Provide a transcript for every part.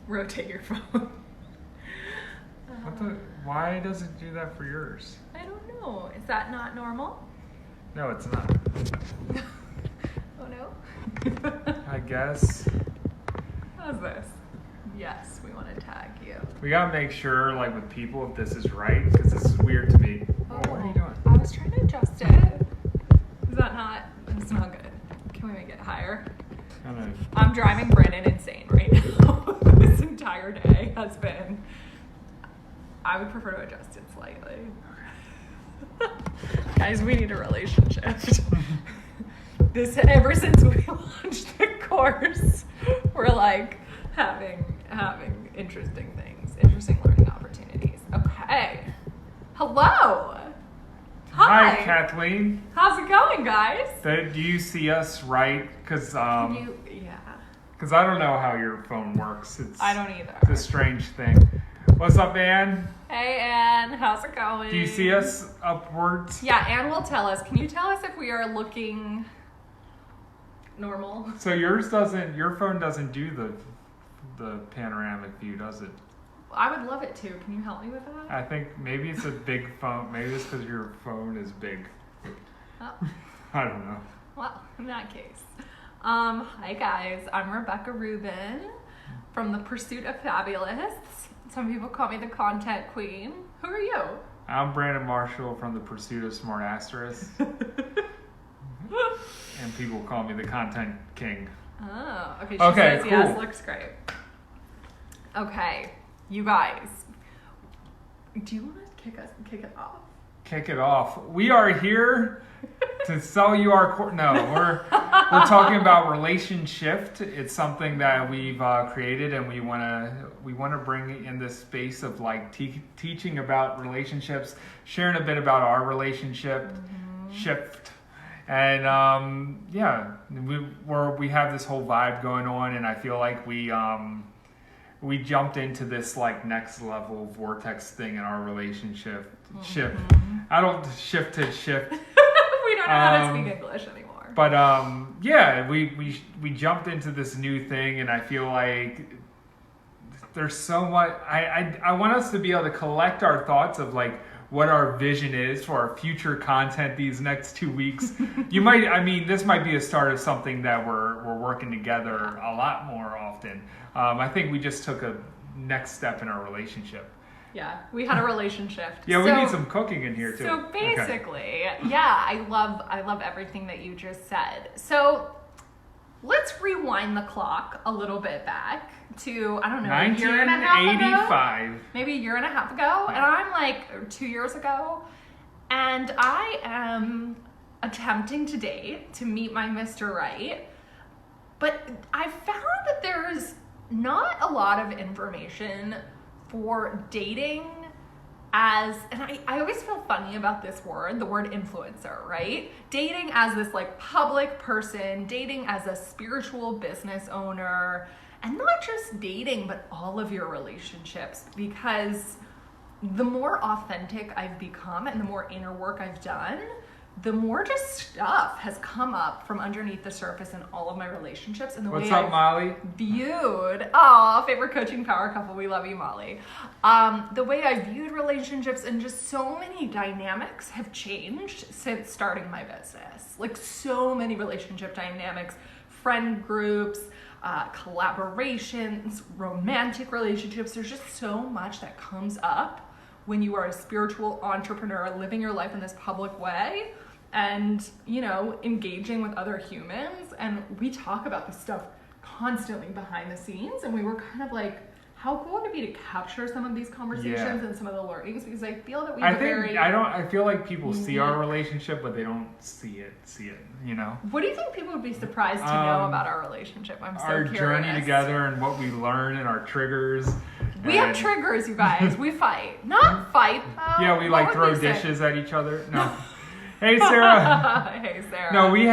rotate your phone. Why does it do that for yours? I don't know. Is that not normal? No, it's not. Oh no? I guess. How's this? Yes, we want to tag you. We gotta make sure, like with people, if this is right, because this is weird to me. Oh, what are you doing? I was trying to adjust it. Is that not? It's not good. Can we make it higher? I don't know. I'm driving Brandon insane right now. This entire day has been. I would prefer to adjust it slightly. Guys, we need a relationship. This ever since we launched the course, we're like having interesting things, interesting learning opportunities. Okay. Hello. Hi, Kathleen. How's it going, guys? Do you see us right? Because Yeah. I don't know how your phone works. I don't either. It's a strange thing. What's up, Ann? Hey, Ann. How's it going? Do you see us upwards? Yeah, Ann will tell us. Can you tell us if we are looking normal? So your phone doesn't do the panoramic view, does it? I would love it to. Can you help me with that? I think maybe it's a big phone. Maybe it's because your phone is big. Oh. I don't know. Well, in that case. Hi guys, I'm Rebecca Rubin from The Pursuit of Fabulous. Some people call me the content queen. Who are you? I'm Brandon Marshall from The Pursuit of Smart Asterisk. And people call me the content king. Oh, okay. She Okay, says cool. yes, looks great. Okay, you guys. Do you want to kick it off? Kick it off. We are here to sell you our we're talking about RelationSHIFT. It's something that we've created, and we want to bring in this space of like teaching about relationships, sharing a bit about our relationship shift, and we have this whole vibe going on, and I feel like we jumped into this like next level vortex thing in our relationship shift. I don't shift to shift. We don't know how to speak English anymore. But we jumped into this new thing, and I feel like there's so much. I want us to be able to collect our thoughts of like what our vision is for our future content these next 2 weeks. This might be a start of something that we're working together a lot more often. I think we just took a next step in our relationship. Yeah, we had a relationship. Yeah, we need some cooking in here too. So basically, yeah, I love everything that you just said. So let's rewind the clock a little bit back to, I don't know, a year and a half ago. 1985. Maybe a year and a half ago. And I'm like 2 years ago. And I am attempting to date, to meet my Mr. Right. But I found that there's not a lot of information for dating as, and I always feel funny about this word, the word influencer, right? Dating as this like public person, dating as a spiritual business owner, and not just dating, but all of your relationships, because the more authentic I've become and the more inner work I've done, the more just stuff has come up from underneath the surface in all of my relationships. And the What's way up, Molly? Viewed, favorite coaching power couple, we love you, Molly. The way I viewed relationships and just so many dynamics have changed since starting my business. Like so many relationship dynamics, friend groups, collaborations, romantic relationships. There's just so much that comes up when you are a spiritual entrepreneur living your life in this public way and, engaging with other humans. And we talk about this stuff constantly behind the scenes. And we were kind of like, how cool would it be to capture some of these conversations and some of the learnings? Because I feel that I feel like people see our relationship, but they don't see it, What do you think people would be surprised to know about our relationship? I'm so curious. Our journey together and what we learn and our triggers. We have triggers, you guys. We fight. Not fight, though. Yeah, we like throw dishes at each other. No. Hey, Sarah. Hey, Sarah. No, we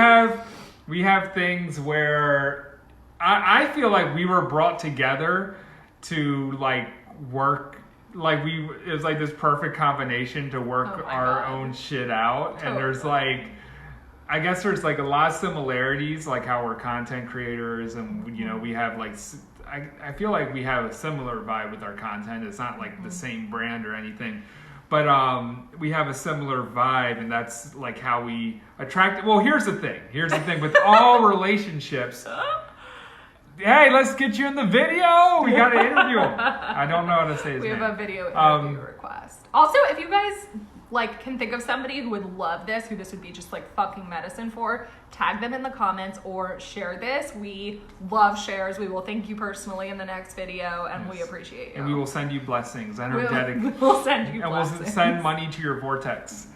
have things where I feel like we were brought together to like work, like it was like this perfect combination to work our own shit out. Totally. And there's like, I guess there's like a lot of similarities, like how we're content creators and we have like, I feel like we have a similar vibe with our content. It's not like the same brand or anything, but we have a similar vibe, and that's like how we attract. Well, here's the thing with all relationships. Hey, let's get you in the video. We got to interview him. I don't know how to say his name. We have a video interview request. Also, if you guys like can think of somebody who would love this, who this would be just like fucking medicine for, tag them in the comments or share this. We love shares. We will thank you personally in the next video, and we appreciate you. And we will send you blessings, energetic. We'll send you blessings. And we'll send money to your vortex.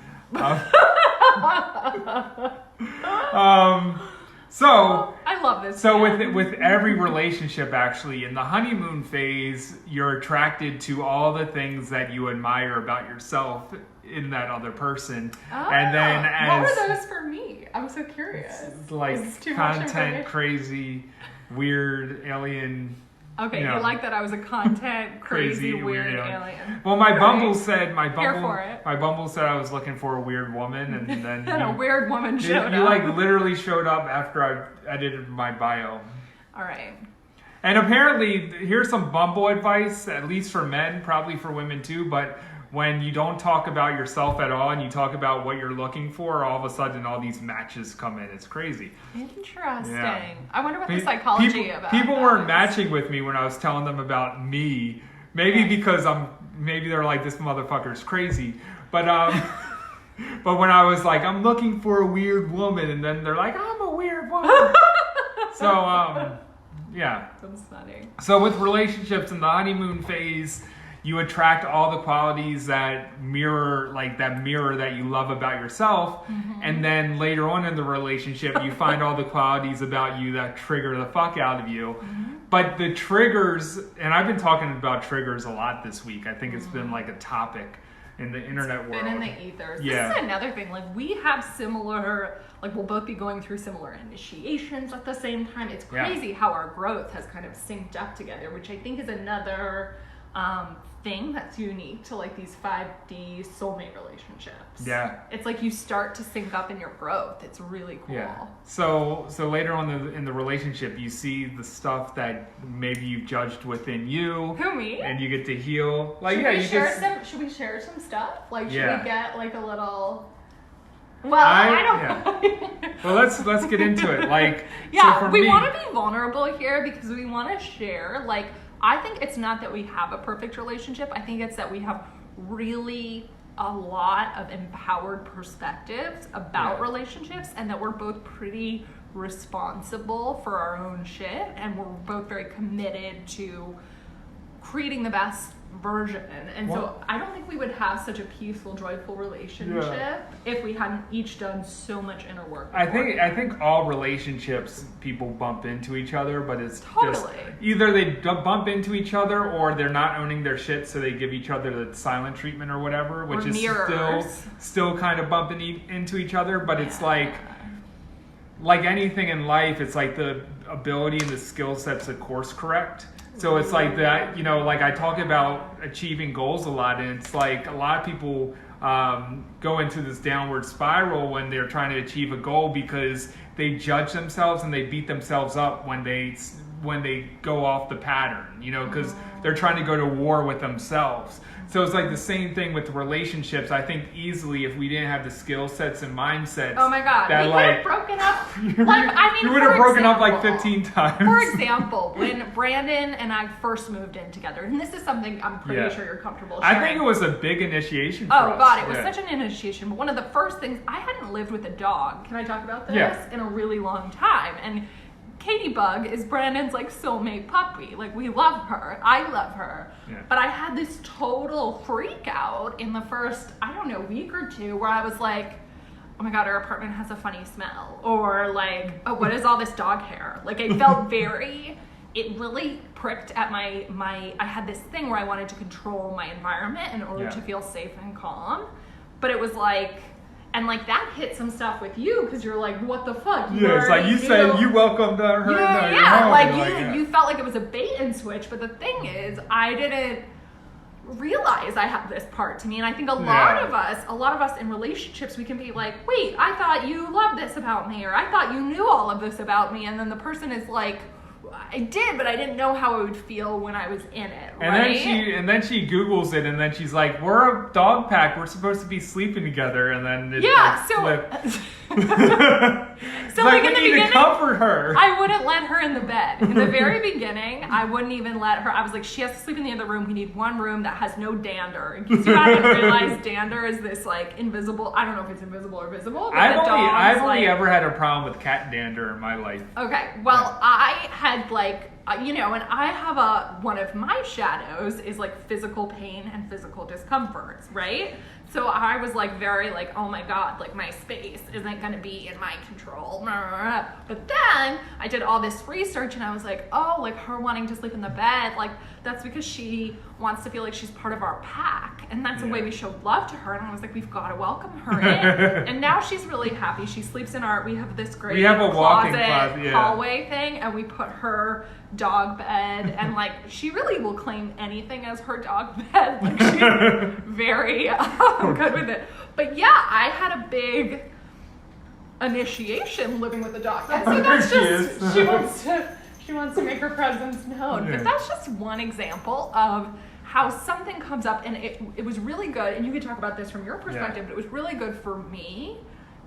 So I love this. So with every relationship, actually, in the honeymoon phase, you're attracted to all the things that you admire about yourself in that other person. Oh, and then what were those for me? I'm so curious. Like content, crazy, weird, alien. Okay, you like that I was a content crazy weird alien. Well, my Bumble said I was looking for a weird woman, and then and a weird woman showed up. You like literally showed up after I edited my bio. All right. And apparently, here's some Bumble advice, at least for men, probably for women too, but when you don't talk about yourself at all and you talk about what you're looking for, all of a sudden all these matches come in. It's crazy. Interesting. Yeah. I wonder what the psychology about people weren't matching with me when I was telling them about me. Maybe because maybe they're like, this motherfucker's crazy. But but when I was like, I'm looking for a weird woman, and then they're like, I'm a weird woman. So yeah. That's funny. So with relationships in the honeymoon phase, you attract all the qualities that mirror that you love about yourself. Mm-hmm. And then later on in the relationship, you find all the qualities about you that trigger the fuck out of you. Mm-hmm. But the triggers, and I've been talking about triggers a lot this week. I think it's been like a topic in the internet world. Been in the ethers. Yeah. This is another thing. Like, we have similar, like, we'll both be going through similar initiations at the same time. It's crazy how our growth has kind of synced up together, which I think is another thing that's unique to like these 5D soulmate relationships. Yeah. It's like you start to sync up in your growth. It's really cool. Yeah. So later on in the relationship, you see the stuff that maybe you've judged within you. Who, me? And you get to heal. Like, should we share some stuff? Like, should we get like a little... Well, I don't know. Well, let's get into it. Like, yeah, so we want to be vulnerable here because we want to share, like, I think it's not that we have a perfect relationship. I think it's that we have really a lot of empowered perspectives about relationships, and that we're both pretty responsible for our own shit, and we're both very committed to creating the best version. And so I don't think we would have such a peaceful, joyful relationship if we hadn't each done so much inner work. I think all relationships, people bump into each other, but it's just either they bump into each other or they're not owning their shit, so they give each other the silent treatment or whatever, which is still kind of bumping into each other. But it's like anything in life, it's like the ability and the skill sets to course correct. So it's like that, you know, like I talk about achieving goals a lot, and it's like a lot of people go into this downward spiral when they're trying to achieve a goal because they judge themselves and they beat themselves up when they go off the pattern, you know, because they're trying to go to war with themselves. So it's like the same thing with relationships. I think easily if we didn't have the skill sets and mindsets. Oh my God, we could have broken up. You would have broken up like 15 times. For example, when Brandon and I first moved in together, and this is something I'm pretty sure you're comfortable sharing. I think it was a big initiation for us. Oh God, it was such an initiation. But one of the first things, I hadn't lived with a dog. Can I talk about this? Yeah. In a really long time. And Katie Bug is Brandon's like soulmate puppy. Like, we love her. I love her. Yeah. But I had this total freak out in the first, I don't know, week or two where I was like, oh my God, our apartment has a funny smell. Or like, oh, what is all this dog hair? Like, I felt it really pricked at my, I had this thing where I wanted to control my environment in order to feel safe and calm. But it was like, and like that hit some stuff with you because you're like, what the fuck? It's like you said you welcomed her. You felt like it was a bait and switch. But the thing is, I didn't realize I have this part to me, and I think a lot of us in relationships, we can be like, wait, I thought you loved this about me, or I thought you knew all of this about me, and then the person is like, I did, but I didn't know how I would feel when I was in it, And right? then she Googles it, and then she's like, "We're a dog pack. We're supposed to be sleeping together." And then it flipped. So like, in the we need beginning, to comfort her. I wouldn't let her in the bed. In the very beginning, I wouldn't even let her. I was like, she has to sleep in the other room. We need one room that has no dander. In case you haven't realized, dander is this like invisible. I don't know if it's invisible or visible. But I've only ever had a problem with cat dander in my life. Okay, well, I had like, and I have one of my shadows is like physical pain and physical discomforts, right? So I was like very like, oh my God, like my space isn't going to be in my control. But then I did all this research and I was like, oh, like her wanting to sleep in the bed, like that's because she wants to feel like she's part of our pack. And that's the way we show love to her. And I was like, we've got to welcome her in. And now she's really happy. She sleeps in we have this great walk-in closet, hallway thing. And we put her dog bed. And like, she really will claim anything as her dog bed. Like she's very good with it. But yeah, I had a big initiation living with the dog. And so that's just, she wants to make her presence known. But that's just one example of how something comes up, and it was really good, and you could talk about this from your perspective, but it was really good for me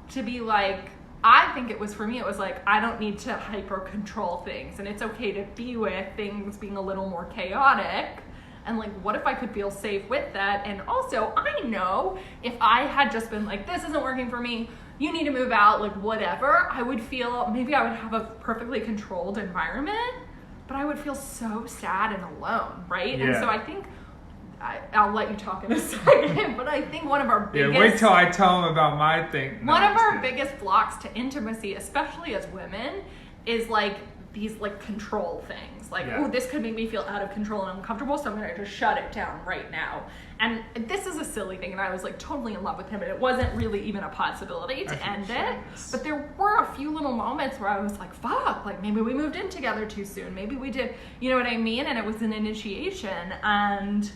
to be like, I think it was for me, it was like, I don't need to hyper control things, and it's okay to be with things being a little more chaotic. And like, what if I could feel safe with that? And also, I know if I had just been like, this isn't working for me, you need to move out, like whatever, I would feel, maybe I would have a perfectly controlled environment, but I would feel so sad and alone, right? Yeah. And so I think, I'll let you talk in a second, but I think one of our biggest... Yeah, wait till I tell them about my thing. One of our biggest blocks to intimacy, especially as women, is like these like control things. Like, oh, this could make me feel out of control and uncomfortable, so I'm going to just shut it down right now. And this is a silly thing, and I was like totally in love with him, and it wasn't really even a possibility to end it. But there were a few little moments where I was like, fuck, like maybe we moved in together too soon. Maybe we did, you know what I mean? And it was an initiation. And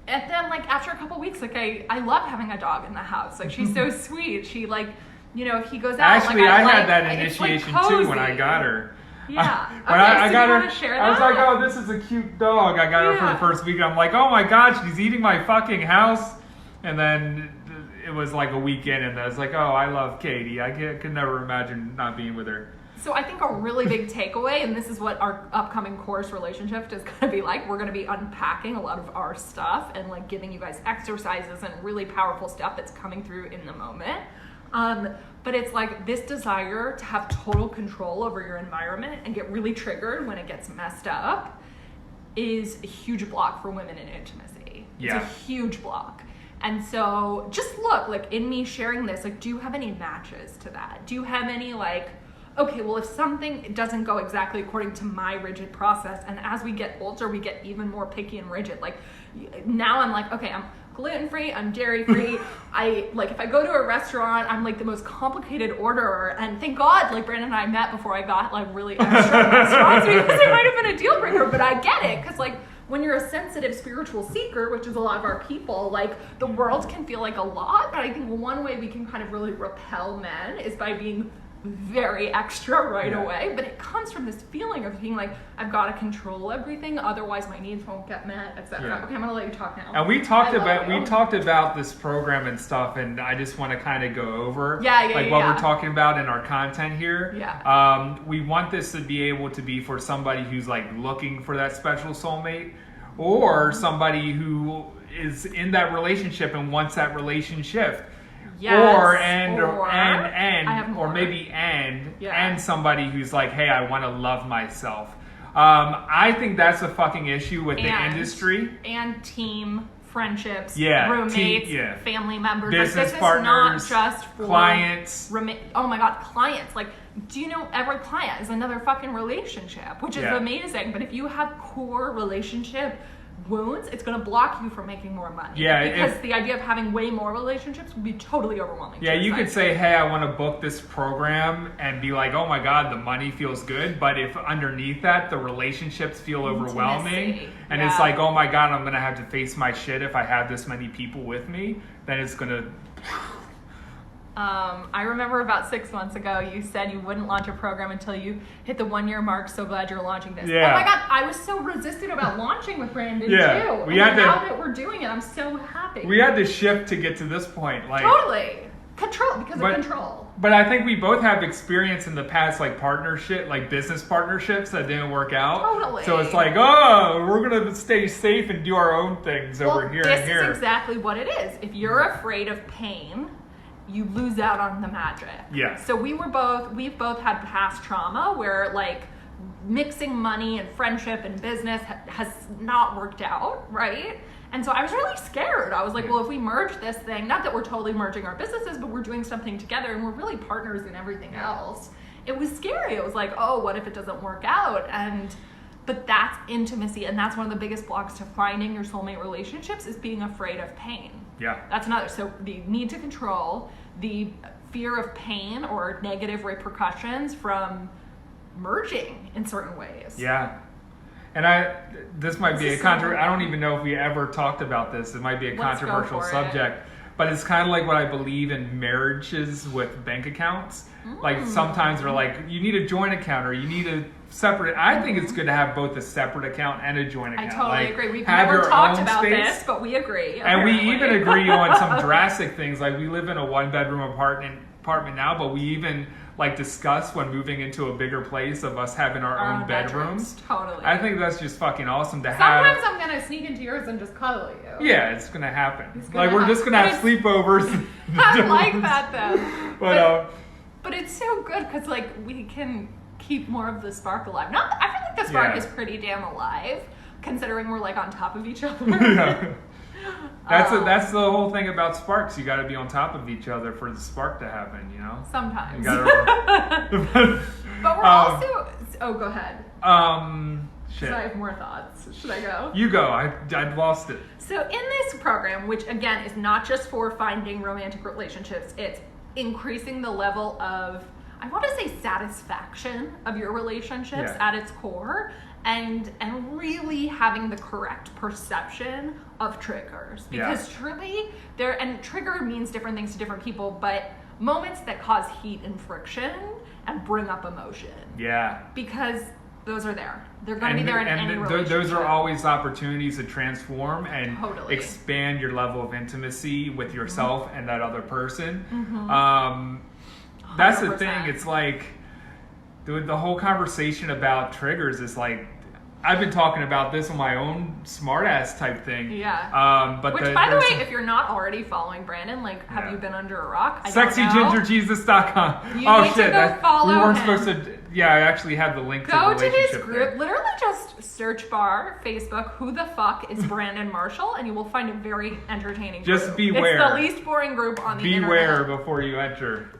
then like after a couple weeks, like I love having a dog in the house. Like she's so sweet. She like, if he goes out. Actually, like, I had that initiation too when I got her. Yeah. When I got her, I was like, oh, this is a cute dog. I got her for the first week. I'm like, oh my God, she's eating my fucking house. And then it was like a weekend, and I was like, oh, I love Katie. I could never imagine not being with her. So I think a really big takeaway, and this is what our upcoming course RelationSHIFT is going to be like. We're going to be unpacking a lot of our stuff and like giving you guys exercises and really powerful stuff that's coming through in the moment. But it's like this desire to have total control over your environment and get really triggered when it gets messed up is a huge block for women in intimacy. Yeah. It's a huge block. And so just look, like in me sharing this, like, do you have any matches to that? Do you have any like, okay, well, if something doesn't go exactly according to my rigid process, and as we get older, we get even more picky and rigid. Like now I'm like, okay, I'm gluten-free, I'm dairy-free. If I go to a restaurant, I'm like the most complicated orderer. And thank God, like Brandon and I met before I got like really extra restaurants because it might have been a deal breaker, but I get it. Cause like when you're a sensitive spiritual seeker, which is a lot of our people, like the world can feel like a lot, but I think one way we can kind of really repel men is by being very extra right away. But it comes from this feeling of being like, I've got to control everything, otherwise my needs won't get met, etc. Okay, I'm gonna let you talk now. And we talked about this program and stuff, and I just want to kind of go over what we're talking about in our content here. We want this to be able to be for somebody who's like looking for that special soulmate, or somebody who is in that relationship and wants that relationship. Yes, and somebody who's like, hey, I want to love myself. I think that's a fucking issue with the industry. And team friendships, roommates, family members. Business this partners, is not just for clients. Oh my God, clients. Like, do you know every client is another fucking relationship, which is amazing. But if you have core relationship wounds, it's going to block you from making more money. Because the idea of having way more relationships would be totally overwhelming. You could say, hey, I want to book this program and be like, oh my God, the money feels good. But if underneath that, the relationships feel overwhelming, and it's like, oh my God, I'm going to have to face my shit if I have this many people with me, then it's going to... I remember about 6 months ago, you said you wouldn't launch a program until you hit the 1-year mark. So glad you're launching this. Yeah. Oh my God, I was so resistant about launching with Brandon Yeah, too. we And had to- now that we're doing it, I'm so happy. We had to shift to get to this point. Like, Totally. Control, because of control. But I think we both have experience in the past, like partnership, like business partnerships that didn't work out. Totally. So it's like, oh, we're gonna stay safe and do our own things over here and here. This is exactly what it is. If you're afraid of pain, you lose out on the magic. Yeah. So we've both had past trauma where like mixing money and friendship and business has not worked out, right? And so I was really scared. I was like, well, if we merge this thing, not that we're totally merging our businesses, but we're doing something together and we're really partners in everything else. It was scary. It was like, oh, what if it doesn't work out? But that's intimacy, and that's one of the biggest blocks to finding your soulmate relationships is being afraid of pain. Yeah. That's another. So the need to control, the fear of pain or negative repercussions from merging in certain ways. Yeah. And this might be a I don't even know if we ever talked about this. It might be a controversial subject, but it's kind of like what I believe in marriages with bank accounts. Like sometimes they're like, you need a joint account or you need a separate. I think it's good to have both a separate account and a joint account. I totally like, agree. We've have never your talked own about space. this, but we agree. And we apparently. even agree on some drastic things. Like we live in a 1-bedroom apartment now, but we even like discuss when moving into a bigger place of us having our own bedrooms. Totally. I think that's just fucking awesome to Sometimes have. I'm gonna sneak into yours and just cuddle you. Yeah, it's gonna happen. Gonna we're just gonna have sleepovers. I like that though. But it's so good because like we can keep more of the spark alive. I feel like the spark is pretty damn alive, considering we're like on top of each other. Yeah. That's the whole thing about sparks. You got to be on top of each other for the spark to happen. You know. Sometimes. You gotta, but we're also. Oh, go ahead. Shit. So I have more thoughts. Should I go? You go. I've lost it. So in this program, which again is not just for finding romantic relationships, it's increasing the level of, I want to say, satisfaction of your relationships at its core, and really having the correct perception of triggers, because truly trigger means different things to different people, but moments that cause heat and friction and bring up emotion. Yeah. Because those are there. They're going to be there in any relationship. Those are always opportunities to transform and Totally. expand your level of intimacy with yourself and that other person. That's the thing. It's like the whole conversation about triggers is like, I've been talking about this on my own smartass type thing. Yeah. But which, by the way, if you're not already following Brandon, like, have you been under a rock? SexyGingerJesus.com. You need to go follow we weren't him. supposed to. Yeah, I actually had the link to the Go to relationship his group. there. Literally just search bar, Facebook, who the fuck is Brandon Marshall, and you will find a very entertaining group. Just beware. It's the least boring group on the internet. Beware before you enter.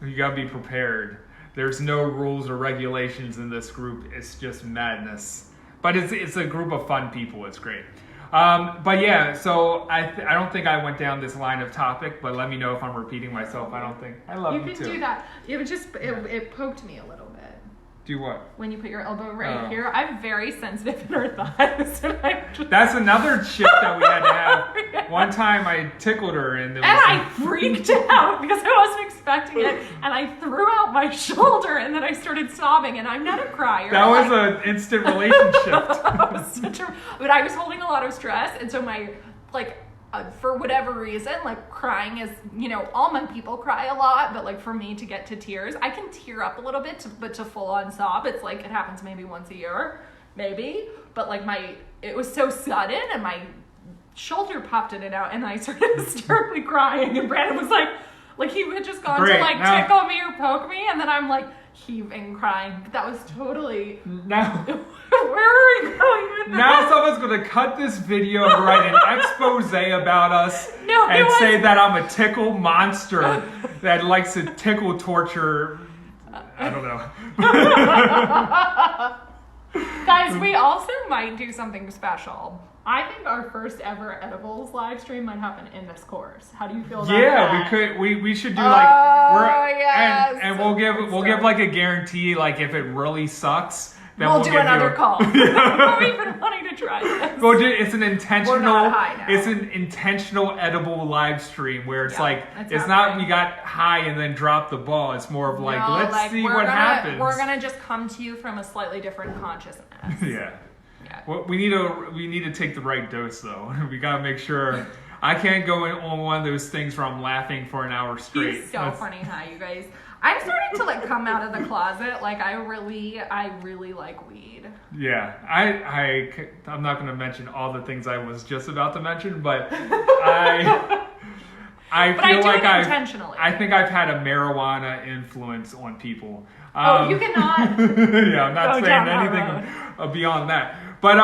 You gotta be prepared. There's no rules or regulations in this group. It's just madness. But it's a group of fun people. It's great. But yeah, so I don't think I went down this line of topic, but let me know if I'm repeating myself. I don't think. I love you can too. do that. It was just it poked me a little bit. Do what? When you put your elbow right here, I'm very sensitive inner thighs. That's another shift that we had to have. One time I tickled her and I freaked out because I wasn't expecting it, and I threw out my shoulder, and then I started sobbing, and I'm not a crier. That was an instant relationship. But I was holding a lot of stress, and so for whatever reason, like crying is, all my people cry a lot, but like for me to get to tears, I can tear up a little bit, but to full on sob, it's like it happens maybe once a year, maybe. But like it was so sudden, and my shoulder popped in and out, and I started hysterically crying, and Brandon was like he had just gone to tickle me or poke me, and then I'm like heaving, crying. But that was totally now. Where are we going with that? Now someone's gonna cut this video and write an expose about us and say that I'm a tickle monster that likes to tickle torture. I don't know. Guys, we also might do something special. I think our first ever edibles live stream might happen in this course. How do you feel about that? Yeah, we could. We should do and we'll give like a guarantee. Like if it really sucks, then we'll do another call. I'm not even wanting to we try this. Well, it's an intentional. We're not high now. It's an intentional edible live stream where it's like it's not happening. we got high and then dropped the ball. It's more of like let's see what happens. We're gonna just come to you from a slightly different consciousness. Yeah. Well, we need to take the right dose though. We gotta make sure. I can't go on one of those things where I'm laughing for an hour straight. He's so funny, you guys. I'm starting to like come out of the closet. Like I really like weed. Yeah, I'm not going to mention all the things I was just about to mention, but I feel like I think I've had a marijuana influence on people. You cannot. Yeah, I'm not saying anything beyond that, but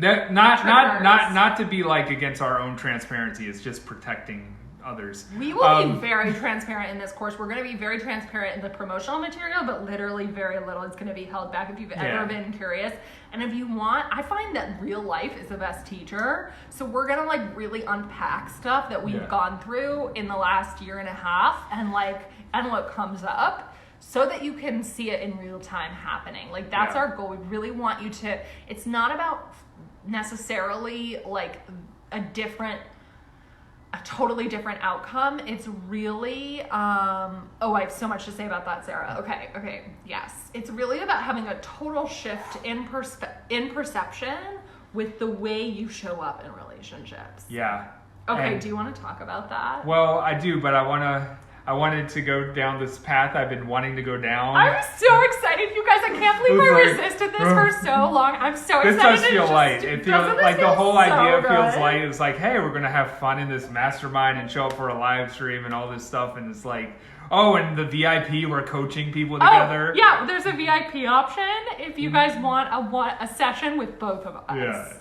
that not to be like against our own transparency. It's just protecting others. We will be very transparent in this course. We're going to be very transparent in the promotional material, but literally very little is going to be held back if you've ever been curious. And if you want, I find that real life is the best teacher. So we're going to like really unpack stuff that we've gone through in the last year and a half and what comes up, so that you can see it in real time happening. Like that's our goal. We really want you to, it's not about necessarily like a totally different outcome. It's really, I have so much to say about that, Sarah. Okay, yes. It's really about having a total shift in perception with the way you show up in relationships. Yeah. Okay, and, do you want to talk about that? Well, I do, but I wanted to go down this path I've been wanting to go down. I'm so excited, you guys. I can't believe I resisted this for so long. I'm so excited. This does feel light. It feels like the whole idea good? Feels light. It's like, hey, we're gonna have fun in this mastermind and show up for a live stream and all this stuff. And it's like, and the VIP, we're coaching people together. Yeah, there's a VIP option if you guys want a session with both of us. Yeah.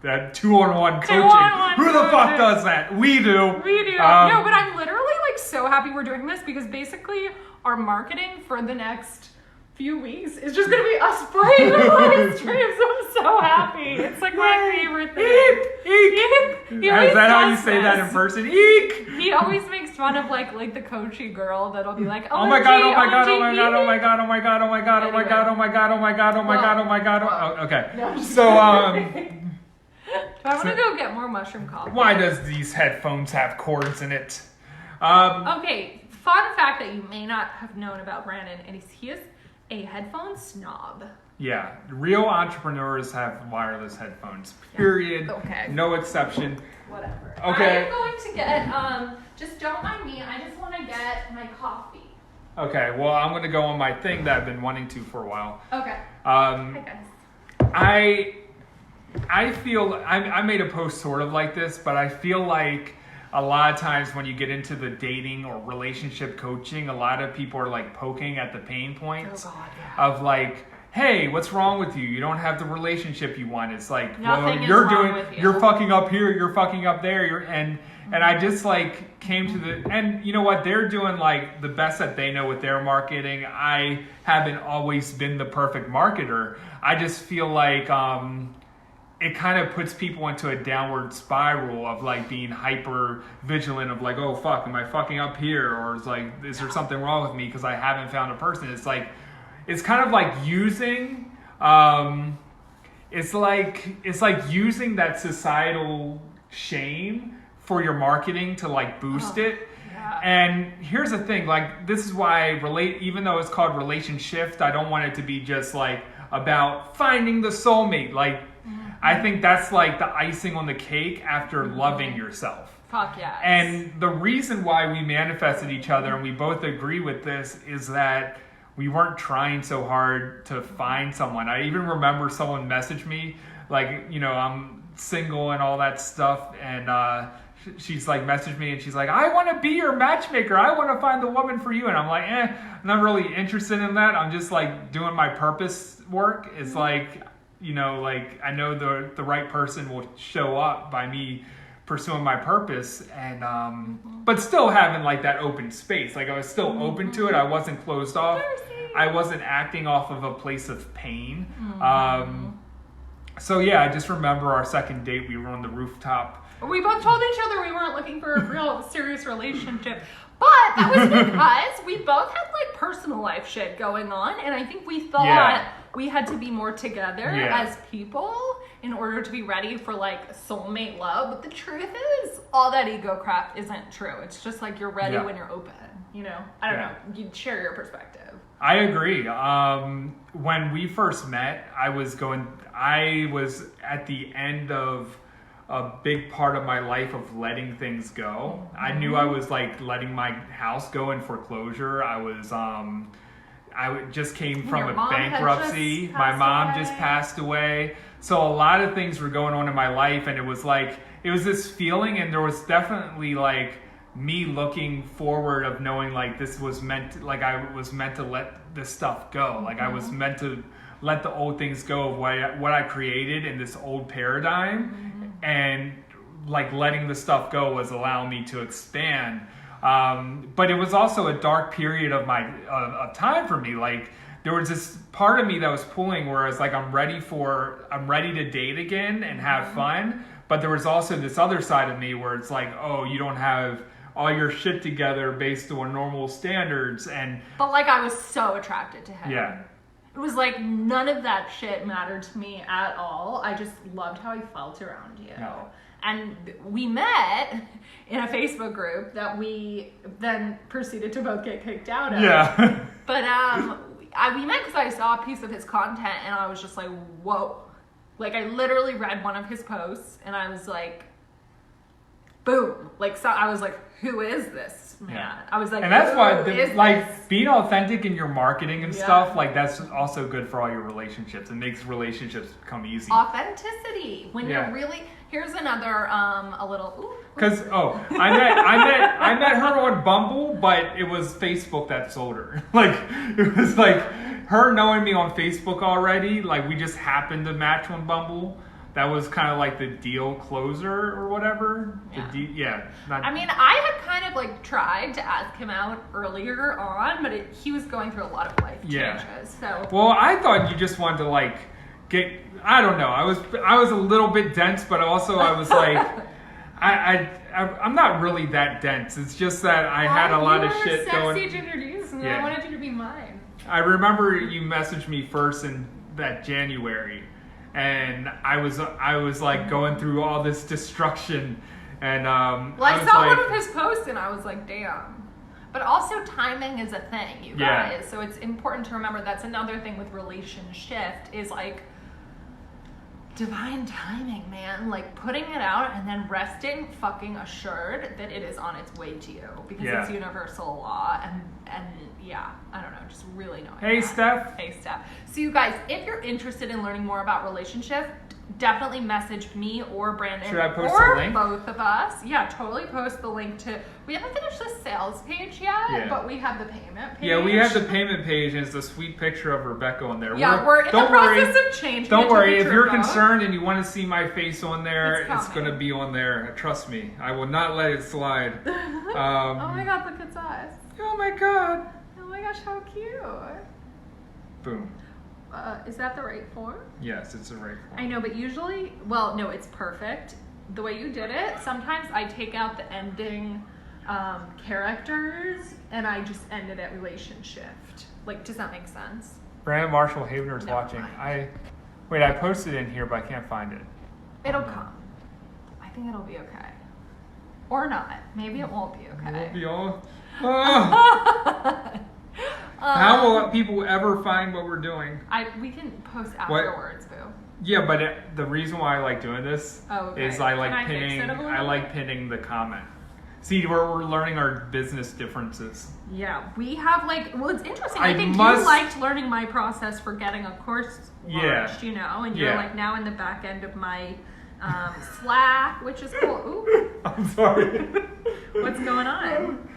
That 2-on-1 coaching. Who the fuck does that? We do. No, but I'm literally like so happy we're doing this because basically our marketing for the next few weeks is just gonna be us playing the live streams. I'm so happy. It's like my favorite thing. Eek. Is that how you say that in person? Eek. He always makes fun of like the coachy girl that'll be like, oh my god, oh my god, oh my god, oh my god, oh my god, oh my god, oh my god, oh my god, oh my god, oh my god, oh my god. Okay. So I want to go get more mushroom coffee. Why does these headphones have cords in it? Okay, fun fact that you may not have known about Brandon, and he is a headphone snob. Yeah, real entrepreneurs have wireless headphones, period. Yeah. Okay. No exception. Whatever. Okay. I'm going to get, just don't mind me, I just want to get my coffee. Okay, well, I'm going to go on my thing that I've been wanting to for a while. Okay. Hi, guys. I feel, I made a post sort of like this, but I feel like a lot of times when you get into the dating or relationship coaching, a lot of people are like poking at the pain points of like, hey, what's wrong with you? You don't have the relationship you want. It's like, you're fucking up here, you're fucking up there, and I just like came to and you know what, they're doing like the best that they know with their marketing. I haven't always been the perfect marketer. I just feel like, it kind of puts people into a downward spiral of like being hyper vigilant of like, oh fuck, am I fucking up here? Or it's like, is there something wrong with me because I haven't found a person? It's like, it's kind of like using, it's like using that societal shame for your marketing to like boost it. Yeah. And here's the thing, like this is why even though it's called RelationSHIFT, I don't want it to be just like about finding the soulmate. Like, I think that's like the icing on the cake after loving yourself. Fuck yes. And the reason why we manifested each other, and we both agree with this, is that we weren't trying so hard to find someone. I even remember someone messaged me, like, you know, I'm single and all that stuff, and she's like messaged me and she's like, I want to be your matchmaker. I want to find the woman for you. And I'm like, I'm not really interested in that. I'm just like doing my purpose work. It's like, you know, like I know the right person will show up by me pursuing my purpose, and but still having like that open space. Like I was still open to it. I wasn't closed off. I wasn't acting off of a place of pain. So yeah, I just remember our second date. We were on the rooftop. We both told each other we weren't looking for a real serious relationship. But that was because we both had like personal life shit going on, and I think we thought we had to be more together as people in order to be ready for like soulmate love. But the truth is, all that ego crap isn't true. It's just like you're ready when you're open. You know, I don't know. You share your perspective. I agree. When we first met, I was at the end of a big part of my life of letting things go. I knew I was like letting my house go in foreclosure. I just came from a bankruptcy. My mom just passed away. So a lot of things were going on in my life, and it was this feeling, and there was definitely like me looking forward of knowing like this was I was meant to let this stuff go. Like I was meant to let the old things go of what I created in this old paradigm, and like letting the stuff go was allowing me to expand. But it was also a dark period of time for me. Like there was this part of me that was pulling where I was like, I'm ready to date again and have fun. But there was also this other side of me where it's like, oh, you don't have all your shit together based on normal standards. But like I was so attracted to him. Yeah. It was like none of that shit mattered to me at all. I just loved how he felt around you. Yeah. And we met in a Facebook group that we then proceeded to both get kicked out of. Yeah. But we met because I saw a piece of his content and I was just like, whoa. Like I literally read one of his posts and I was like, boom. Like so I was like, who is this man? Yeah. I was like, and that's why this? Being authentic in your marketing and stuff, like that's also good for all your relationships. It makes relationships become easy. Authenticity. When you're really here's another a little because I met her on Bumble, but it was Facebook that sold her. Like it was like her knowing me on Facebook already, like we just happened to match on Bumble. That was kind of like the deal closer or whatever. I mean, I had kind of like tried to ask him out earlier on, but he was going through a lot of life changes. So well, I thought you just wanted to like get. I don't know. I was a little bit dense, but also I was like, I'm not really that dense. It's just that I had a lot of shit going. You were sexy to introduce, and I wanted you to be mine. I remember you messaged me first in that January. And I was like going through all this destruction, and I saw one of his posts, and I was like, damn. But also timing is a thing, you guys. So it's important to remember that's another thing with RelationSHIFT is like divine timing, man. Like putting it out and then resting fucking assured that it is on its way to you because it's universal law and I don't know, just really knowing. Hey, Steph. Hey, Steph. So you guys, if you're interested in learning more about RelationSHIFT, definitely message me or Brandon. Should I post the link? Or both of us. Yeah, totally post the link to, we haven't finished the sales page yet, but we have the payment page. Yeah, we have the payment page and it's a sweet picture of Rebecca on there. Yeah, we're in the process of changing. Don't worry, if you're concerned and you want to see my face on there, it's going to be on there. Trust me, I will not let it slide. Oh my God, look, it's us. Oh my God. Oh my gosh, how cute. Boom. Is that the right form? Yes, it's the right form. I know, but usually, well, no, it's perfect. The way you did it, sometimes I take out the ending characters and I just end it at RelationSHIFT. Like, does that make sense? Brandon Marshall Havener is watching. I posted it in here, but I can't find it. It'll come. I think it'll be okay. Or not. Maybe it won't be okay. It won't be all... Oh. How will people ever find what we're doing? We can post afterwards, boo. Yeah, but the reason why I like doing this is I like pinning the comment. See, we're learning our business differences. Yeah, we have it's interesting. I think you liked learning my process for getting a course launched, you know, and you're like now in the back end of my Slack, which is cool. Ooh. I'm sorry. What's going on?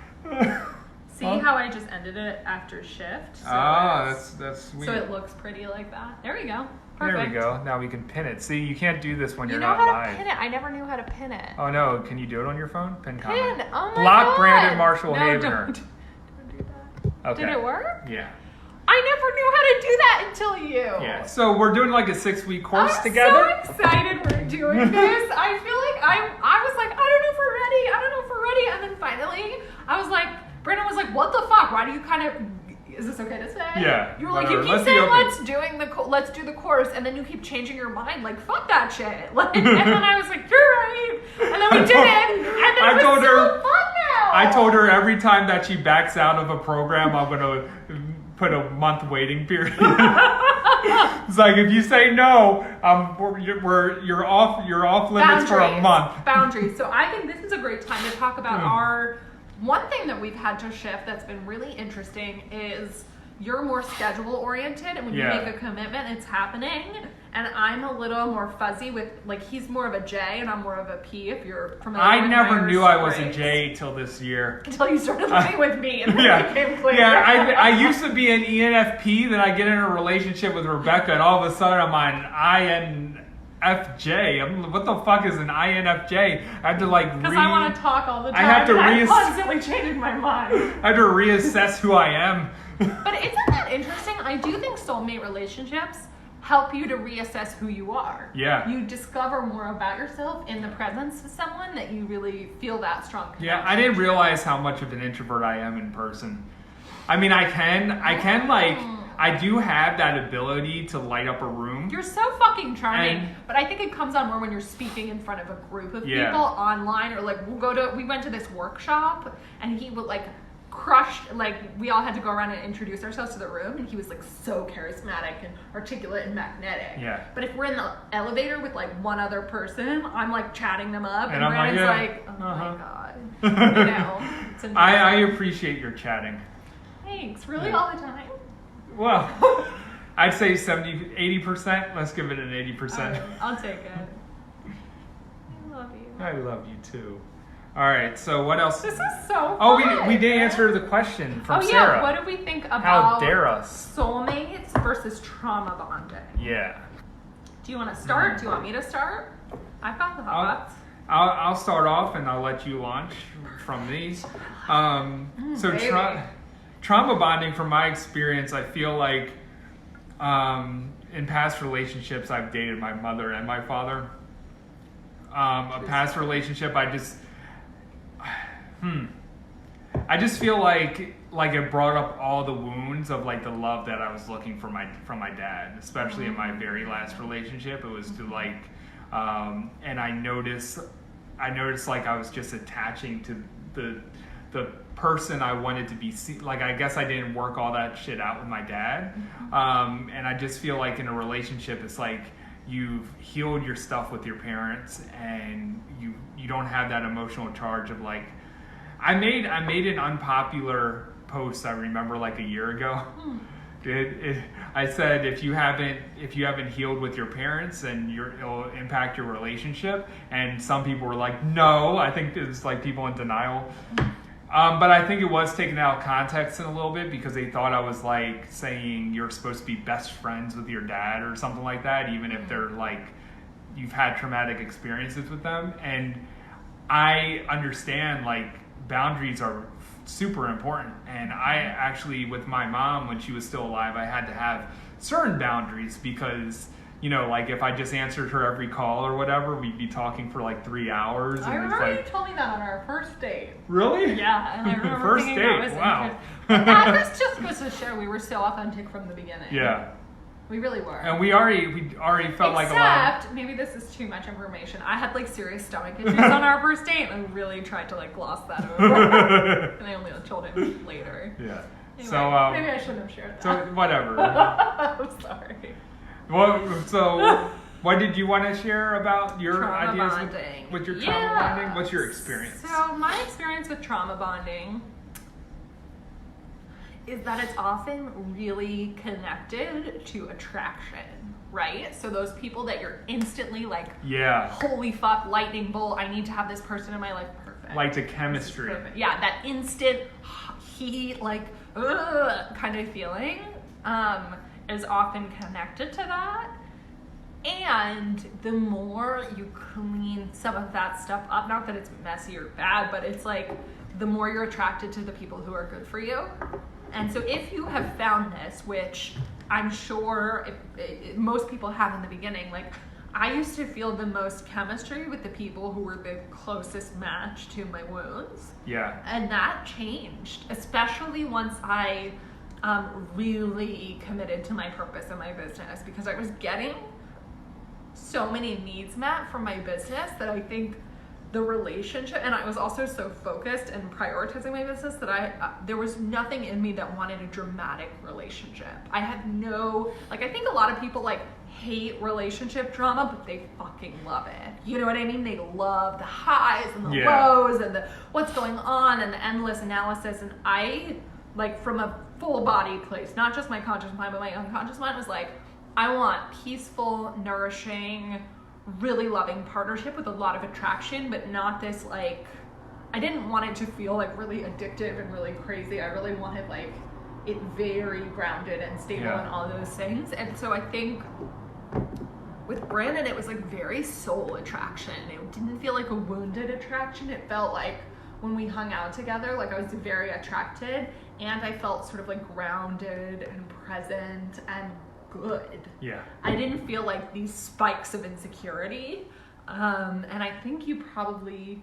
See how I just ended it after shift? So that's sweet. So it looks pretty like that. There we go. Perfect. There we go. Now we can pin it. See, you can't do this when you're not live. You know how to pin it. I never knew how to pin it. Oh, no. Can you do it on your phone? Pin comment. Pin. Oh, my Block God. Brandon Marshall Don't Havener. do that. Okay. Did it work? Yeah. I never knew how to do that until you. Yeah. So we're doing like a 6-week course together. I'm so excited we're doing this. I feel like I was like, I don't know if we're ready. And then finally, I was like, Brandon was like, what the fuck? Why do you kind of, is this okay to say? Yeah. You were like, you keep saying let's do the course, and then you keep changing your mind. Like, fuck that shit. Like, and then I was like, you're right. And then we did it. And then it was so fun now. I told her every time that she backs out of a program, I'm gonna put a month waiting period. It's like, if you say no, you're off limits for a month. Boundaries. So I think this is a great time to talk about our one thing that we've had to shift that's been really interesting is you're more schedule oriented, and when you make a commitment, it's happening. And I'm a little more fuzzy with, like, he's more of a J and I'm more of a P, if you're familiar with I never knew I was a Myers-Briggs. J till this year. Until you started living with me and then it became clear. Yeah, I used to be an ENFP, then I get in a relationship with Rebecca, and all of a sudden I'm on INFJ. What the fuck is an INFJ? I had to Because I want to talk all the time. I have to I'm constantly changing my mind. I have to reassess who I am. But isn't that interesting? I do think soulmate relationships help you to reassess who you are. Yeah. You discover more about yourself in the presence of someone that you really feel that strong connection. Yeah, I didn't realize how much of an introvert I am in person. I mean, I do have that ability to light up a room. You're so fucking charming, but I think it comes on more when you're speaking in front of a group of people online, or like we went to this workshop and he would like crushed, like we all had to go around and introduce ourselves to the room, and he was like so charismatic and articulate and magnetic. Yeah. But if we're in the elevator with like one other person, I'm like chatting them up, and I'm Brandon's like, oh my god, you know. It's I appreciate your chatting. Thanks. Really, all the time? Well, I'd say 80%. Let's give it an 80%. Right, I'll take it. I love you. I love you too. All right, so what else? This is so fun. Oh, we didn't answer the question from Sarah. What do we think about How dare us? soulmates versus trauma bonding? Yeah. Do you want to start? Do you want me to start? I've got the thoughts. I'll start off, and I'll let you launch from these. So trauma bonding, from my experience, I feel like in past relationships, I've dated my mother and my father. A past relationship, I just feel like it brought up all the wounds of like the love that I was looking for from my dad, especially in my very last relationship. It was to like, and I noticed like I was just attaching to the person I wanted to be. Like, I guess I didn't work all that shit out with my dad, and I just feel like in a relationship, it's like you've healed your stuff with your parents, and you don't have that emotional charge of like. I made an unpopular post, I remember, like a year ago. I said if you haven't healed with your parents, then it'll impact your relationship. And some people were like, no. I think it was like people in denial. But I think it was taken out of context in a little bit, because they thought I was like saying you're supposed to be best friends with your dad or something like that, even if they're like you've had traumatic experiences with them. And I understand like boundaries are super important, and I actually, with my mom when she was still alive, I had to have certain boundaries, because like if I just answered her every call or whatever, we'd be talking for like 3 hours. And I remember you told me that on our first date. Really? Yeah, and I remember first thinking date. that was Wow. That was just goes to show we were so authentic from the beginning. Yeah. We really were. And we already felt like a lot. Except, maybe this is too much information. I had like serious stomach issues on our first date, and I really tried to like gloss that over. And I only told him later. Yeah. Anyway, So maybe I shouldn't have shared that. So whatever. I'm sorry. Well, so what did you want to share about your Trauma ideas bonding. with your trauma bonding? What's your experience? So my experience with trauma bonding is that it's often really connected to attraction, right? So those people that you're instantly like, holy fuck, lightning bolt, I need to have this person in my life, perfect. Like the chemistry. Yeah, that instant heat, like, kind of feeling is often connected to that. And the more you clean some of that stuff up, not that it's messy or bad, but it's like the more you're attracted to the people who are good for you. And so if you have found this, which I'm sure most people have in the beginning, like I used to feel the most chemistry with the people who were the closest match to my wounds. Yeah. And that changed, especially once I really committed to my purpose and my business, because I was getting so many needs met from my business that I think the relationship, and I was also so focused and prioritizing my business that there was nothing in me that wanted a dramatic relationship. I had no, like, I think a lot of people like hate relationship drama, but they fucking love it. You know what I mean? They love the highs and the lows and the what's going on and the endless analysis. And I, like, from a full body place, not just my conscious mind, but my unconscious mind was like, I want peaceful, nourishing, really loving partnership with a lot of attraction, but not this, like, I didn't want it to feel like really addictive and really crazy. I really wanted like it very grounded and stable and all those things. And so I think with Brandon, it was like very soul attraction. It didn't feel like a wounded attraction. It felt like when we hung out together, like I was very attracted, and I felt sort of like grounded and present and good. Yeah. I didn't feel like these spikes of insecurity. And I think you probably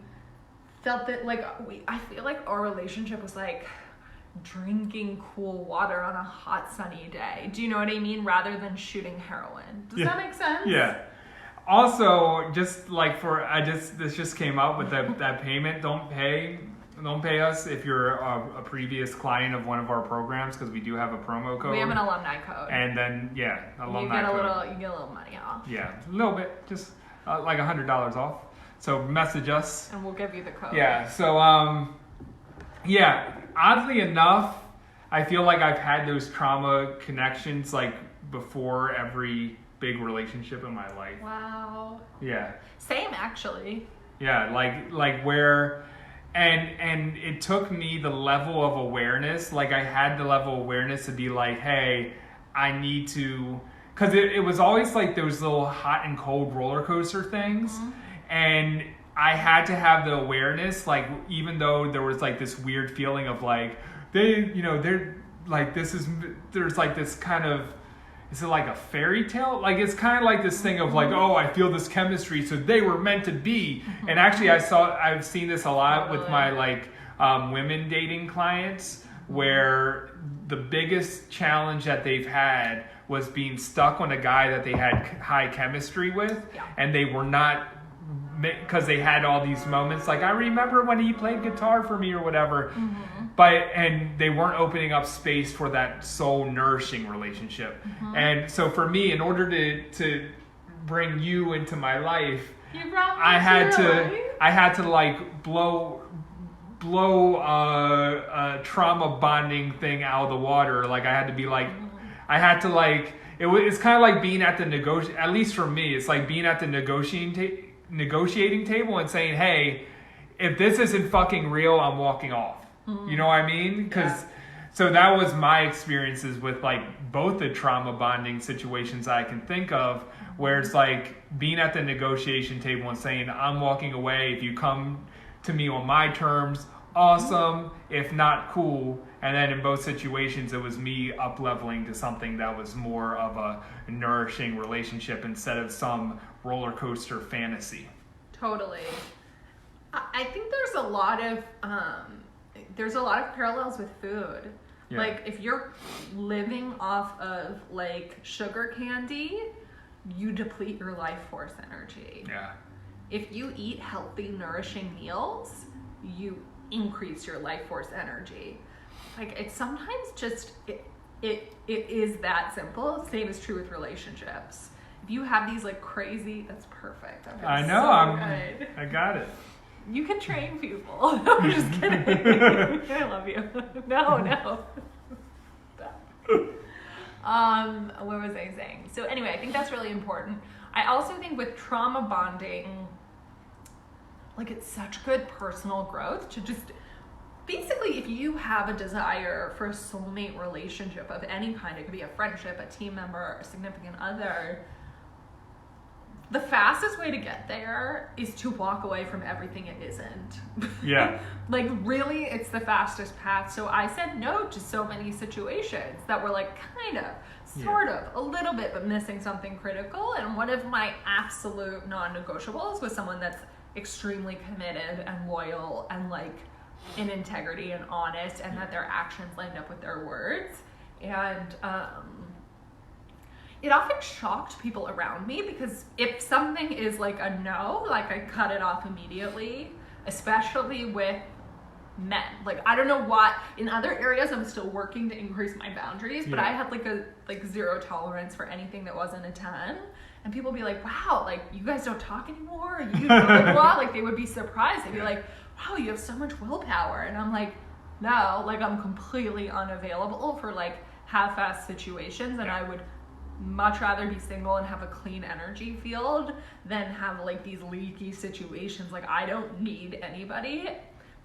felt that, like, I feel like our relationship was like drinking cool water on a hot sunny day. Do you know what I mean? Rather than shooting heroin. Does that make sense? Yeah. Also, just like this just came up with that payment. Don't pay us if you're a previous client of one of our programs, because we do have a promo code. We have an alumni code. And then alumni code. You get a little money off. Yeah, a little bit, just like $100 off. So message us. And we'll give you the code. Yeah. So oddly enough, I feel like I've had those trauma connections like before every big relationship in my life. Wow. Yeah. Same, actually. Yeah, like where, and it took me the level of awareness. Like I had the level of awareness to be like, hey, I need to, because it was always like those little hot and cold roller coaster things, and I had to have the awareness, like even though there was like this weird feeling of like they're like there's like this kind of, is it like a fairy tale? Like it's kind of like this thing of like, oh, I feel this chemistry, so they were meant to be. And actually, I've seen this a lot with my like women dating clients, where the biggest challenge that they've had was being stuck on a guy that they had high chemistry with, and they were not, because they had all these moments like, I remember when he played guitar for me or whatever, and they weren't opening up space for that soul nourishing relationship. And so for me, in order to bring you into my life, I had to like blow a trauma bonding thing out of the water. Like I had to be like, I had to like, it's kind of like being at the at least for me, it's like being at the negotiating table and saying, hey, if this isn't fucking real, I'm walking off. You know what I mean? So that was my experiences with like both the trauma bonding situations I can think of, where it's like being at the negotiation table and saying, I'm walking away. If you come to me on my terms, awesome. If not, cool. And then in both situations, it was me up-leveling to something that was more of a nourishing relationship instead of some roller coaster fantasy. Totally. I think there's a lot of parallels with food. Yeah. Like if you're living off of like sugar candy, you deplete your life force energy. Yeah. If you eat healthy, nourishing meals, you increase your life force energy. Like it's sometimes just it is that simple. Same is true with relationships. If you have these like crazy, that's perfect. I know. Good. I got it. You can train people. No, I'm just kidding. I love you. No. What was I saying? So anyway, I think that's really important. I also think with trauma bonding, like it's such good personal growth to just, basically if you have a desire for a soulmate relationship of any kind, it could be a friendship, a team member, a significant other, the fastest way to get there is to walk away from everything it isn't. Yeah. Like really, it's the fastest path. So I said no to so many situations that were like kind of sort of, a little bit, but missing something critical. And one of my absolute non-negotiables was someone that's extremely committed and loyal and like in integrity and honest, and that their actions lined up with their words. And it often shocked people around me, because if something is like a no, like I cut it off immediately, especially with men. Like, I don't know what, in other areas I'm still working to increase my boundaries, but I had like zero tolerance for anything that wasn't a 10. And people be like, wow, like you guys don't talk anymore? You blah, blah, blah. Like they would be surprised. They'd be like, wow, you have so much willpower. And I'm like, no, like I'm completely unavailable for like half-assed situations, and I would much rather be single and have a clean energy field than have like these leaky situations. Like I don't need anybody,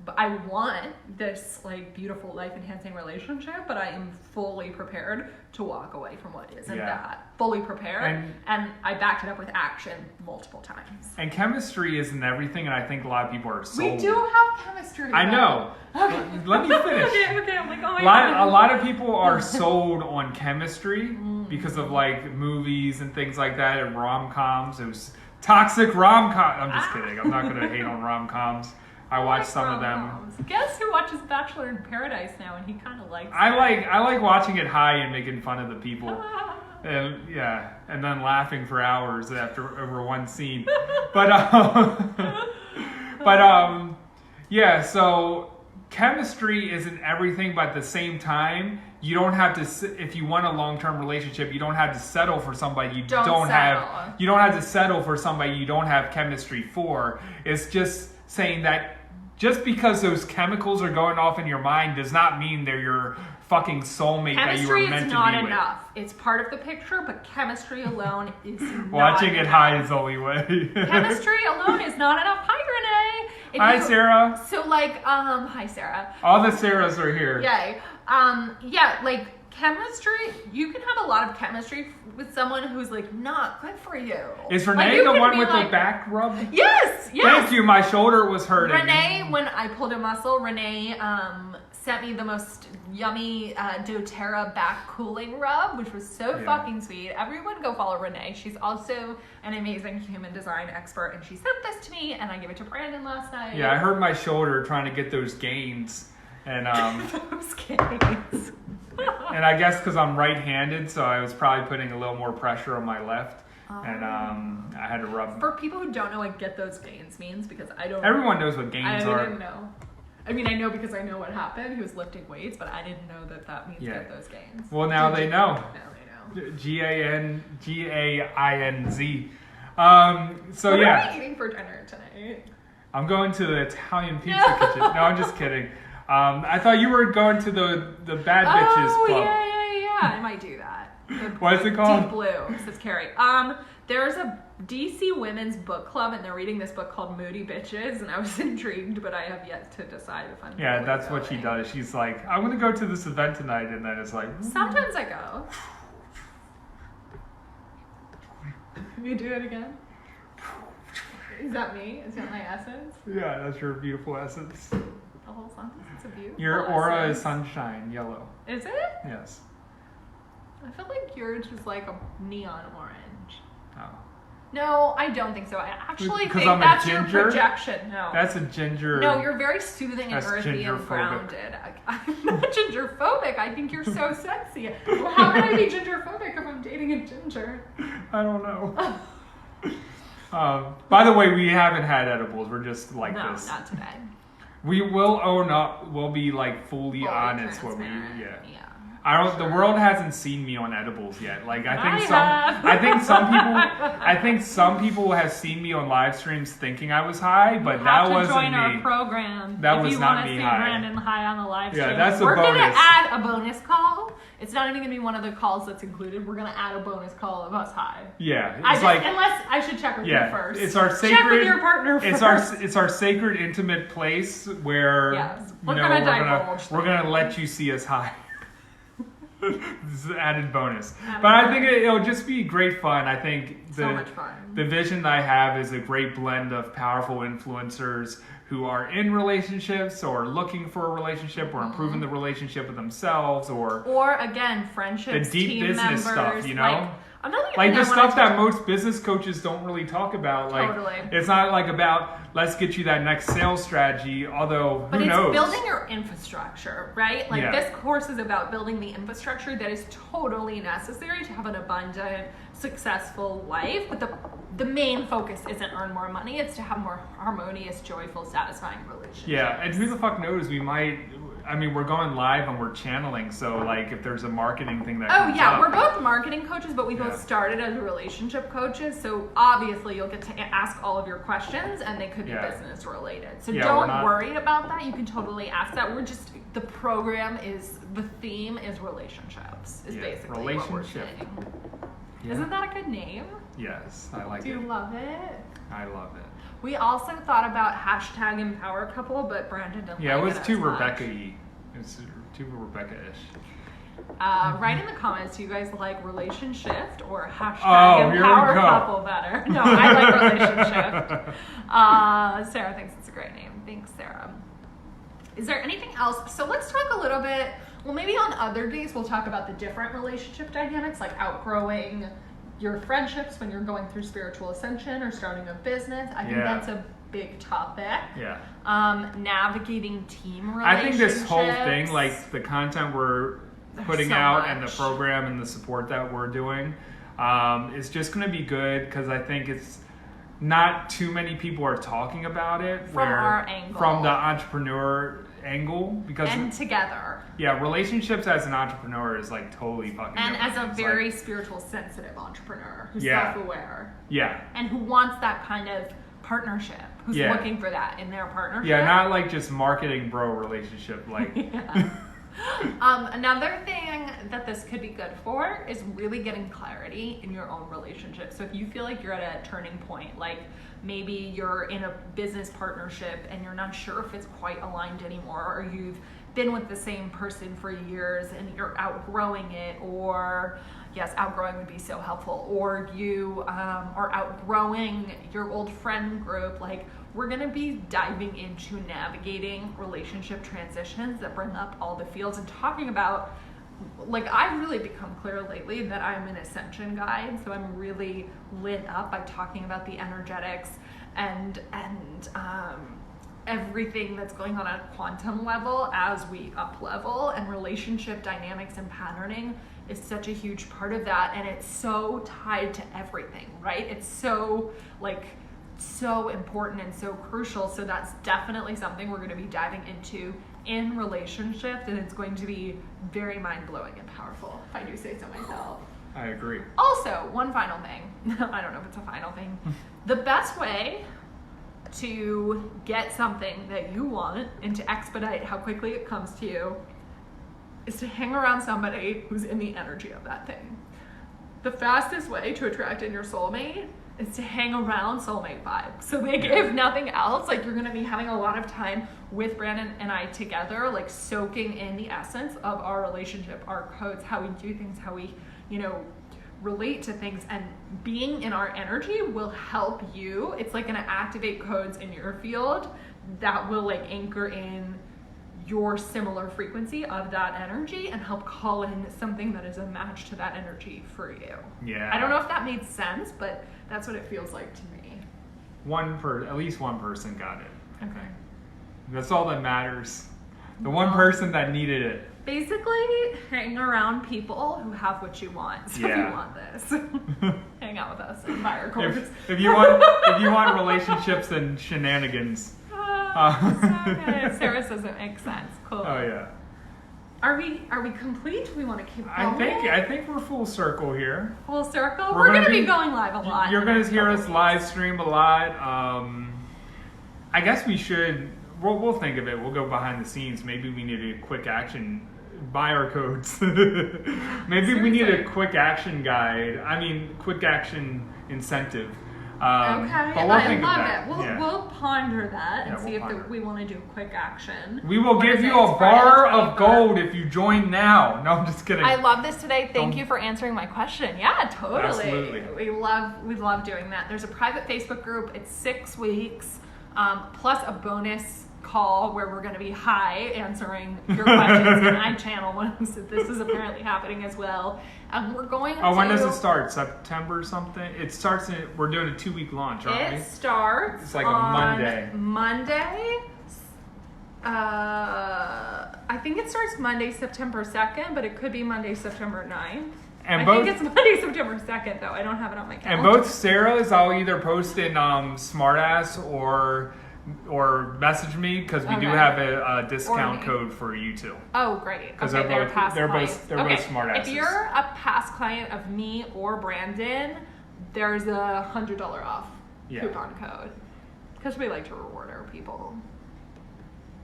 but I want this like beautiful life enhancing relationship, but I am fully prepared to walk away from what isn't that. Fully prepared. And I backed it up with action multiple times. And chemistry isn't everything, and I think a lot of people are sold. We do have chemistry. I know. Okay. Let me finish. okay. I'm like, oh my God. A lot of people are sold on chemistry because of like movies and things like that, and rom-coms. It was toxic rom-com. I'm just kidding. I'm not going to hate on rom-coms. I watch some of them. Guess who watches Bachelor in Paradise now, and he kind of likes it. I like watching it high and making fun of the people. And then laughing for hours over one scene. So chemistry isn't everything, but at the same time, you don't have to, if you want a long-term relationship, you don't have to settle for somebody you don't have. You don't have to settle for somebody you don't have chemistry for. It's just saying that just because those chemicals are going off in your mind does not mean they're your fucking soulmate that you were meant to be with. Chemistry is not enough. It's part of the picture, but chemistry alone is not Watching enough. it high is the only way. Chemistry alone is not enough. Hi, Renee. Hi, Sarah. So, like, hi, Sarah. All the Sarahs are here. Yay. Like, chemistry, you can have a lot of chemistry with someone who's, like, not good for you. Is Renee the one with the back rub? Yes. Thank you. My shoulder was hurting. Renee, when I pulled a muscle, Renee sent me the most yummy doTERRA back cooling rub, which was so fucking sweet. Everyone go follow Renee. She's also an amazing human design expert, and she sent this to me, and I gave it to Brandon last night. Yeah, I hurt my shoulder trying to get those gains. And those gains. And I guess because I'm right-handed, so I was probably putting a little more pressure on my left. And I had to rub. For people who don't know what get those gains means, because I don't. Everyone knows what gains are. I didn't know. I mean, I know because I know what happened. He was lifting weights, but I didn't know that means get those gains. Well, now they know. Now they know. Gainz. What are we eating for dinner tonight? I'm going to the Italian pizza kitchen. No, I'm just kidding. I thought you were going to the Bad Bitches Club. Yeah. I might do that. What is it called? Deep Blue, says Carrie. There's a DC women's book club, and they're reading this book called Moody Bitches, and I was intrigued, but I have yet to decide if I'm Yeah, that's what she does. She's like, I'm going to go to this event tonight, and then it's like... Sometimes I go. Can you do it again? Is that me? Is that my essence? Yeah, that's your beautiful essence. The whole sentence? It's a beautiful Your aura essence. is sunshine, yellow. Is it? Yes. I feel like yours is like a neon orange. Oh. No, I don't think so. I actually think I'm that's a your ginger? projection. No. That's a ginger. No, you're very soothing and That's earthy and gingerphobic. grounded. I'm not gingerphobic. I think you're so sexy. Well, how can I be gingerphobic if I'm dating a ginger? I don't know. By the way, we haven't had edibles. We're just like this. No, not today. We will own up. We'll be like fully honest when we. transparent. Yeah. Yeah. I don't. The world hasn't seen me on edibles yet. Like I have. think some people have seen me on live streams thinking I was high, but that wasn't me. Join our program. That was not me If you want to see high. Brandon high on the live stream. Yeah, that's a We're bonus. gonna add a bonus call. It's not even gonna be one of the calls that's included. We're gonna add a bonus call of us high. Yeah, Unless I should check with you first. It's our sacred. Check with your partner first. It's our sacred intimate place where Yes. We're gonna divulge we're gonna let you see us high. This is an added bonus. But I think it'll just be great fun. I think So much fun. the vision that I have is a great blend of powerful influencers who are in relationships or looking for a relationship or improving the relationship with themselves or again, friendships, the deep team business members, stuff, you know? Like, another thing Like the I stuff wanted that to- most business coaches don't really talk about. Like, Totally. it's not like about let's get you that next sales strategy, although But who it's knows? building your infrastructure, right? Like Yeah. this course is about building the infrastructure that is totally necessary to have an abundant, successful life. But the main focus isn't earn more money, it's to have more harmonious, joyful, satisfying relationships. Yeah, and who the fuck knows? We might. I mean, we're going live and we're channeling, so like if there's a marketing thing that Oh comes yeah, up, we're both marketing coaches, but we Yeah. both started as relationship coaches. So obviously you'll get to ask all of your questions and they could be Yeah. business related. So Yeah, we're don't not- worry about that. You can totally ask that. We're just, the theme is relationships, is Yeah, basically what we're relationship. saying. Yeah. Isn't that a good name? Yes, I like Do you it. love it? I love it. We also thought about hashtag empower couple, but Brandon didn't Yeah, like it was as too much. Rebecca-y. It was too Rebecca-ish. Write in the comments, do you guys like RelationSHIFT or hashtag Oh, here we empower go. couple better? No, I like RelationSHIFT. Sarah thinks it's a great name. Thanks, Sarah. Is there anything else? So let's talk a little bit, well, maybe on other days we'll talk about the different relationship dynamics, like outgrowing your friendships when you're going through spiritual ascension or starting a business. I think Yeah. that's a big topic. Yeah. Navigating team I relationships. think this whole thing, like the content we're putting so out and the much. program and the support that we're doing, is just going to be good because I think it's not too many people are talking about it From our angle. from the entrepreneur angle, because And together. yeah, relationships as an entrepreneur is like totally fucking And different. as a It's very like, spiritual, sensitive entrepreneur who's Yeah. self-aware yeah, and who wants that kind of partnership, who's Yeah. looking for that in their partnership. yeah, not like just marketing bro relationship, like Yeah. Another thing that this could be good for is really getting clarity in your own relationship. So if you feel like you're at a turning point, like maybe you're in a business partnership and you're not sure if it's quite aligned anymore, or you've been with the same person for years and you're outgrowing it, or yes, outgrowing would be so helpful, or you are outgrowing your old friend group, like we're going to be diving into navigating relationship transitions that bring up all the fields and talking about, like, I've really become clear lately that I'm an ascension guide, so I'm really lit up by talking about the energetics and everything that's going on at a quantum level as we up level, and relationship dynamics and patterning is such a huge part of that, and it's so tied to everything, right? It's so so important and so crucial. So that's definitely something we're going to be diving into in RelationSHIFT, and it's going to be very mind-blowing and powerful, if I do say so myself. I agree. Also, one final thing. I don't know if it's a final thing. The best way to get something that you want and to expedite how quickly it comes to you is to hang around somebody who's in the energy of that thing. The fastest way to attract in your soulmate is to hang around soulmate vibes. So like, if nothing else, like you're gonna be having a lot of time with Brandon and I together, like soaking in the essence of our relationship, our codes, how we do things, how we, relate to things, and being in our energy will help you. It's like gonna activate codes in your field that will like anchor in your similar frequency of that energy and help call in something that is a match to that energy for you. Yeah. I don't know if that made sense, but that's what it feels like to me. At least one person got it. Okay. That's all that matters. The one person that needed it. Basically, hang around people who have what you want. So if Yeah. you want this, hang out with us and buy our course. If you want relationships and shenanigans. Okay. Sarah says it makes sense. Cool. Oh yeah. Are we complete? Do we want to keep going? I think we're full circle here. Full circle. We're We're gonna gonna be be- going live a lot. You're in gonna the next hear couple us weeks. live stream a lot. I guess we should. We'll think of it. We'll go behind the scenes. Maybe we need a quick action. Buy our codes. Maybe we need a Seriously. quick action guide. I mean, quick action incentive. Okay, but we'll I think of love that. it. We'll ponder that and Yeah, see we'll if ponder. we want to do a quick action. We will What give is you it? a It's Friday the bar of 23rd. gold if you join now. No, I'm just kidding. I love this today. Thank Don't- you for answering my question. Yeah, totally. Absolutely. We love doing that. There's a private Facebook group. It's 6 weeks, plus a bonus call where we're going to be answering your questions, and I channel ones. This is apparently happening as well. And we're going to. Oh, when does it start? September something? It starts in. We're doing a 2-week launch, aren't we? It starts. It's like a on Monday. Monday. I think it starts Monday, September 2nd, but it could be Monday, September 9th. And I both- think it's Monday, September 2nd, though. I don't have it on my And calendar. both Sarah's, I'll either post in Smartass or message me because we do Okay. have a discount me. code for you two. Oh, great. 'Cause Okay, they're they're past both clients. they're both smart If asses. you're a past client of me or Brandon, there's a $100 off Yeah. coupon code. Because we like to reward our people.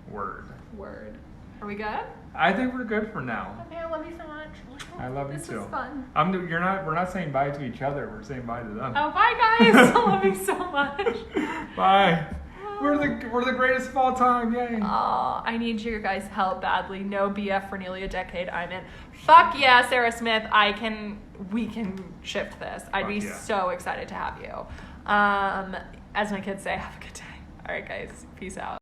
Word. Word. Are we good? I think we're good for now. Okay, I love you so much. I love you This too. is fun. We're not saying bye to each other. We're saying bye to them. Oh, bye, guys. I love you so much. Bye. We're the greatest of all time. Yay. Oh, I need your guys' help badly. No BF for nearly a decade. I'm in. Fuck yeah, Sarah Smith. We can shift this. I'd be Fuck yeah. so excited to have you. As my kids say, have a good day. All right, guys. Peace out.